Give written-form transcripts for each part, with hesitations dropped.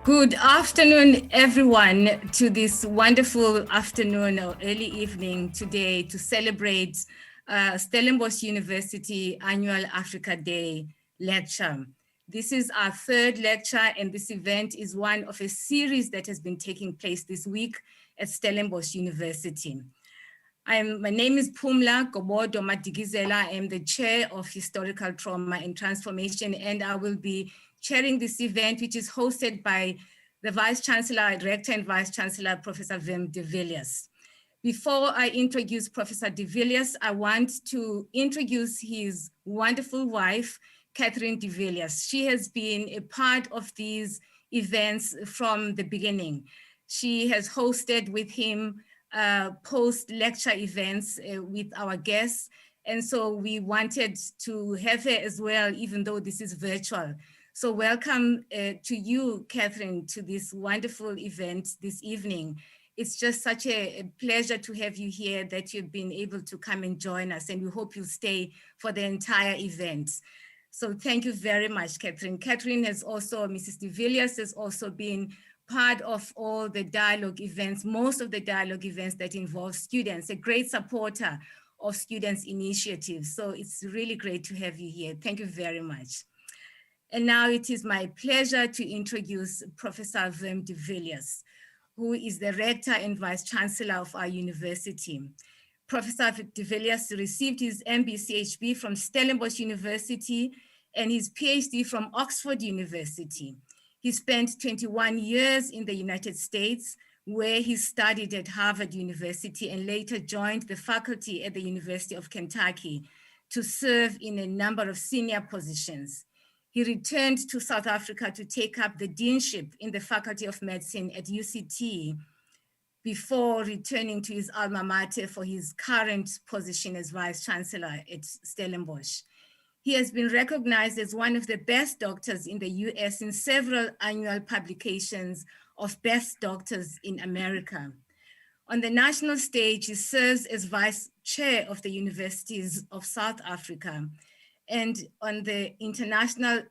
Good afternoon, everyone, to this wonderful afternoon or early evening today to celebrate Stellenbosch University Annual Africa Day lecture. This is our third lecture, and this event is one of a series that has been taking place this week at Stellenbosch University. My name is Pumla Gobodo-Madikizela. I am the chair of Historical Trauma and Transformation, and I will be chairing this event, which is hosted by the Vice Chancellor, Rector and Vice Chancellor, Professor Wim de Villiers. Before I introduce Professor de Villiers, I want to introduce his wonderful wife, Catherine de Villiers. She has been a part of these events from the beginning. She has hosted with him post-lecture events with our guests. And so we wanted to have her as well, even though this is virtual. So welcome to you, Catherine, to this wonderful event this evening. It's just such a pleasure to have you here, that you've been able to come and join us, and we hope you'll stay for the entire event. So thank you very much, Catherine. Catherine has also, Mrs. de Villiers has also been part of all the dialogue events, most of the dialogue events that involve students, a great supporter of students' initiatives. So it's really great to have you here. Thank you very much. And now it is my pleasure to introduce Professor Wim de Villiers, who is the Rector and Vice Chancellor of our university. Professor de Villiers received his MB-CHB from Stellenbosch University and his PhD from Oxford University. He spent 21 years in the United States, where he studied at Harvard University and later joined the faculty at the University of Kentucky to serve in a number of senior positions. He returned to South Africa to take up the deanship in the Faculty of Medicine at UCT before returning to his alma mater for his current position as Vice Chancellor at Stellenbosch. He has been recognized as one of the best doctors in the US in several annual publications of best doctors in America. On the national stage, he serves as Vice Chair of the Universities of South Africa. And on the international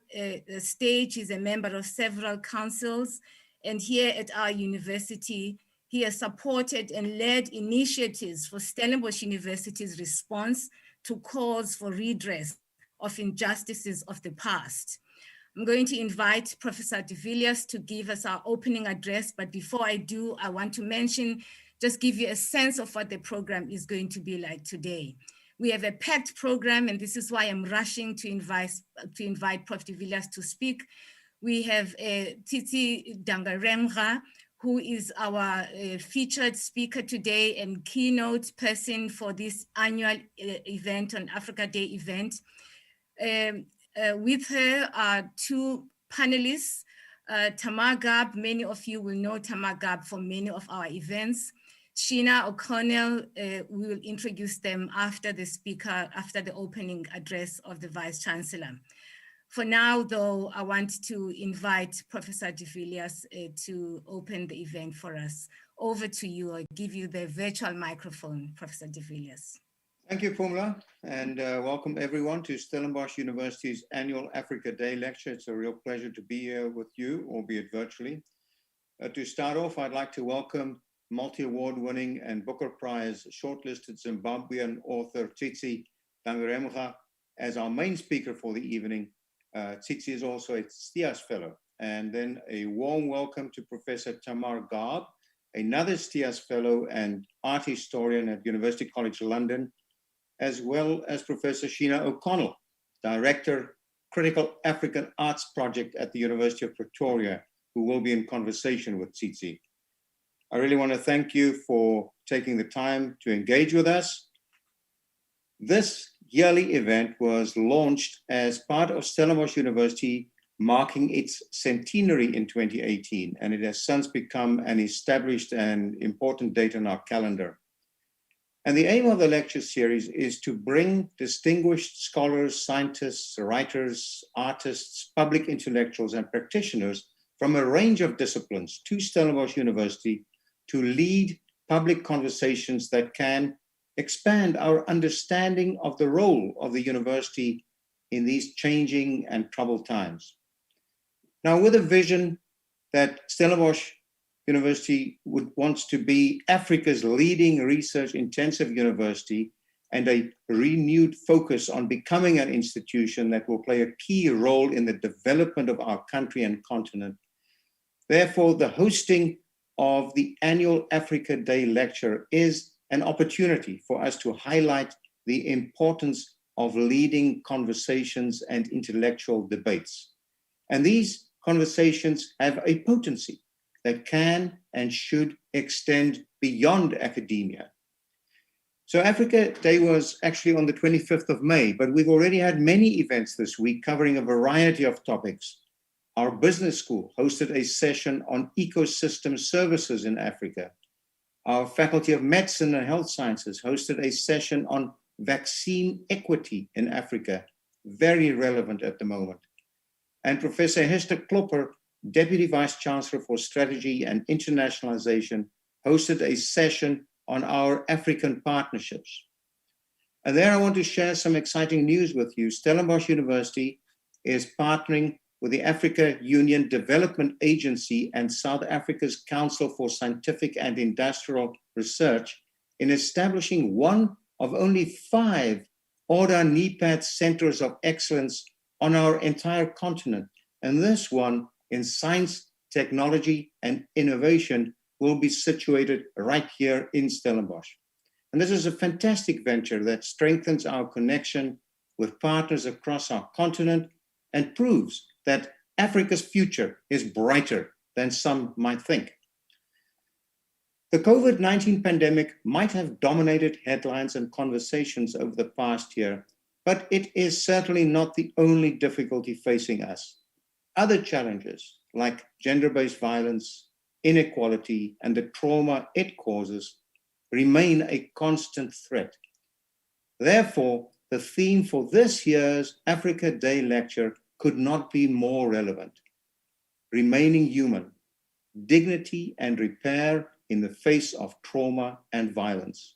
stage, he's a member of several councils. And here at our university, he has supported and led initiatives for Stellenbosch University's response to calls for redress of injustices of the past. I'm going to invite Professor de Villiers to give us our opening address, but before I do, I want to just give you a sense of what the program is going to be like today. We have a packed program, and this is why I'm rushing to invite Prof. de Villiers to speak. We have Tsitsi Dangarembga, who is our featured speaker today and keynote person for this annual event on Africa Day event. With her are two panelists, Tamar Garb. Many of you will know Tamar Garb from many of our events. Sheena O'Connell, we will introduce them after the opening address of the Vice Chancellor. For now, though, I want to invite Professor de Villiers to open the event for us. Over to you. I'll give you the virtual microphone, Professor de Villiers. Thank you, Pumla, and welcome everyone to Stellenbosch University's annual Africa Day lecture. It's a real pleasure to be here with you, albeit virtually. To start off, I'd like to welcome multi-award winning and Booker Prize shortlisted Zimbabwean author Tsitsi Dangarembga as our main speaker for the evening. Tsitsi is also a STIAS Fellow. And then a warm welcome to Professor Tamar Garb, another STIAS Fellow and art historian at University College London, as well as Professor Sheena O'Connell, Director, Critical African Arts Project at the University of Pretoria, who will be in conversation with Tsitsi. I really want to thank you for taking the time to engage with us. This yearly event was launched as part of Stellenbosch University marking its centenary in 2018, and it has since become an established and important date on our calendar. And the aim of the lecture series is to bring distinguished scholars, scientists, writers, artists, public intellectuals, and practitioners from a range of disciplines to Stellenbosch University to lead public conversations that can expand our understanding of the role of the university in these changing and troubled times. Now, with a vision that Stellenbosch University wants to be Africa's leading research-intensive university and a renewed focus on becoming an institution that will play a key role in the development of our country and continent. Therefore, the hosting of the annual Africa Day lecture is an opportunity for us to highlight the importance of leading conversations and intellectual debates. And these conversations have a potency that can and should extend beyond academia. So Africa Day was actually on the 25th of May, but we've already had many events this week covering a variety of topics. Our business school hosted a session on ecosystem services in Africa. Our Faculty of Medicine and Health Sciences hosted a session on vaccine equity in Africa, very relevant at the moment. And Professor Hester Klopper, Deputy Vice Chancellor for Strategy and Internationalization, hosted a session on our African partnerships. And there I want to share some exciting news with you. Stellenbosch University is partnering with the Africa Union Development Agency and South Africa's Council for Scientific and Industrial Research in establishing one of only 5 ORDA NEPAD centers of excellence on our entire continent. And this one in science, technology, and innovation will be situated right here in Stellenbosch. And this is a fantastic venture that strengthens our connection with partners across our continent and proves that Africa's future is brighter than some might think. The COVID-19 pandemic might have dominated headlines and conversations over the past year, but it is certainly not the only difficulty facing us. Other challenges like gender-based violence, inequality, and the trauma it causes remain a constant threat. Therefore, the theme for this year's Africa Day lecture could not be more relevant. Remaining human, dignity and repair in the face of trauma and violence.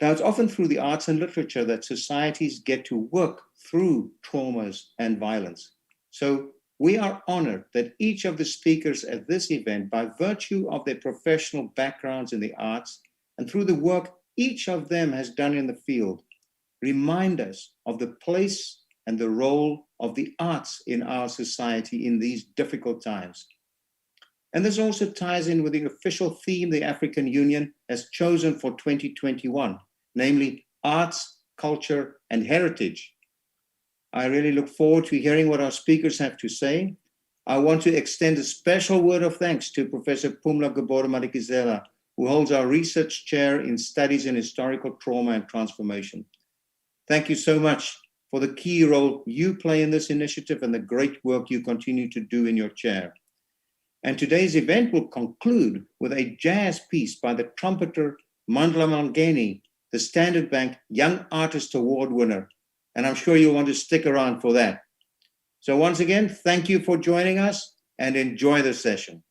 Now, it's often through the arts and literature that societies get to work through traumas and violence. So we are honored that each of the speakers at this event, by virtue of their professional backgrounds in the arts and through the work each of them has done in the field, remind us of the place and the role of the arts in our society in these difficult times. And this also ties in with the official theme the African Union has chosen for 2021, namely arts, culture, and heritage. I really look forward to hearing what our speakers have to say. I want to extend a special word of thanks to Professor Pumla Gobodo-Madikizela, who holds our research chair in studies in historical trauma and transformation. Thank you so much for the key role you play in this initiative and the great work you continue to do in your chair. And today's event will conclude with a jazz piece by the trumpeter Mandela Mlangeni, the Standard Bank Young Artist Award winner. And I'm sure you'll want to stick around for that. So once again, thank you for joining us and enjoy the session.